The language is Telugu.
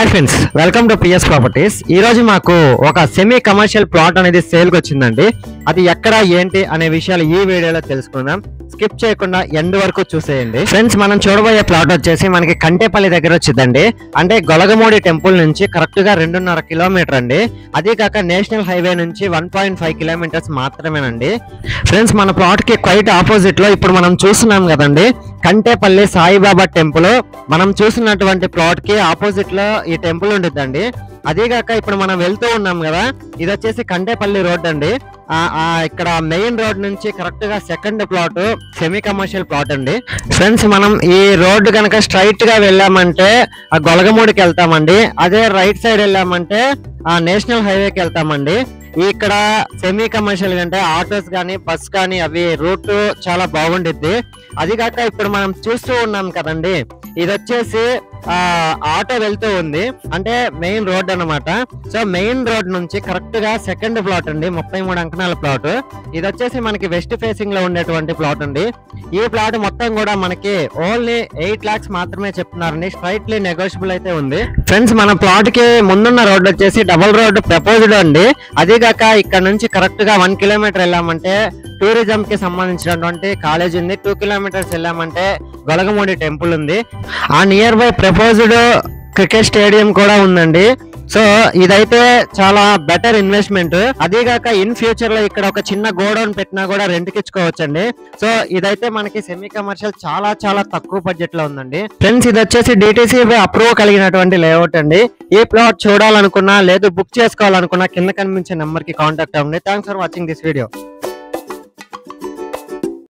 Hi friends, welcome to PS properties. ఈ రోజు మాకు ఒక సెమీ కమర్షియల్ ప్లాట్ అనేది సేల్ కి వచ్చిందండి. అది ఎక్కడ ఏంటి అనే విషయాలు ఈ వీడియోలో తెలుసుకుందాం. స్కిప్ చేయకుండా ఎండ్ వరకు చూసేయండి. ఫ్రెండ్స్, మనం చూడబోయే ప్లాట్ వచ్చేసి మనకి కంటేపల్లి దగ్గర వచ్చిందండి. అంటే గొలగమూడి టెంపుల్ నుంచి కరెక్ట్ గా 2.5 కిలోమీటర్ అండి. అదే కాక నేషనల్ హైవే నుంచి 1.5 కిలోమీటర్స్ మాత్రమేనండి. ఫ్రెండ్స్, మన ప్లాట్ కి క్వైట్ ఆపోజిట్ లో ఇప్పుడు మనం చూస్తున్నాం కదండి కంటేపల్లి సాయిబాబా టెంపుల్. మనం చూసినటువంటి ప్లాట్ కి ఆపోజిట్ లో ఈ టెంపుల్ ఉంటుందండి. అదేగాక ఇప్పుడు మనం వెళ్తూ ఉన్నాం కదా, ఇది వచ్చేసి కంటేపల్లి రోడ్ అండి. ఇక్కడ మెయిన్ రోడ్ నుంచి కరెక్ట్ గా second plot semi commercial plot అండి. ఫ్రెండ్స్, మనం ఈ రోడ్ కనుక స్ట్రైట్ గా వెళ్ళామంటే ఆ గొలగమూడికి వెళ్తామండి. అదే రైట్ సైడ్ వెళ్ళామంటే ఆ నేషనల్ హైవేకి వెళ్తామండి. ఇక్కడ సెమీ కమర్షియల్ అంటే ఆటోస్ కానీ బస్ కానీ అవి రూట్ చాలా బాగుండిద్ది. అది కాక ఇప్పుడు మనం చూస్తూ ఉన్నాం కదండి, ఇది వచ్చేసి ఆటో వెళ్తూ ఉంది, అంటే మెయిన్ రోడ్ అన్నమాట. సో మెయిన్ రోడ్ నుంచి కరెక్ట్ గా సెకండ్ ప్లాట్ అండి, 33 అంకణాల ప్లాట్. ఇది వచ్చేసి మనకి వెస్ట్ ఫేసింగ్ లో ఉండేటువంటి ప్లాట్ అండి. ఈ ప్లాట్ మొత్తం కూడా మనకి ఓన్లీ 8 lakhs మాత్రమే చెప్తున్నారండి. స్ట్రైట్లీ నెగోషియబుల్ అయితే ఉంది. ఫ్రెండ్స్, మన ప్లాట్ కి ముందున్న రోడ్ వచ్చేసి డబుల్ రోడ్ ప్రపోజ్డ్ అండి. అదే కాక ఇక్కడ నుంచి కరెక్ట్ గా 1 కిలోమీటర్ వెళ్ళామంటే టూరిజం కి సంబంధించినటువంటి కాలేజ్ ఉంది. 2 కిలోమీటర్స్ వెళ్ళామంటే గొలగమూడి టెంపుల్ ఉంది. ఆ near by proposed cricket stadium కూడా ఉందండి. సో ఇదైతే చాలా బెటర్ ఇన్వెస్ట్మెంట్. అదేగాక ఇన్ ఫ్యూచర్ లో ఇక్కడ ఒక చిన్న గోడౌన్ పెట్టినా కూడా రెంట్కి ఇచ్చుకోవచ్చండి. సో ఇదైతే మనకి సెమీ కమర్షియల్ చాలా చాలా తక్కువ బడ్జెట్ లో ఉందండి. ఫ్రెండ్స్, ఇది వచ్చేసి డిటిసి అప్రూవ్ కలిగినటువంటి లేఅవుట్ అండి. ఈ ప్లాట్ చూడాలనుకున్నా లేదు బుక్ చేసుకోవాలనుకున్నా కింద కనిపించే నెంబర్ కి కాంటాక్ట్ అవ్వండి. Thanks for watching this video.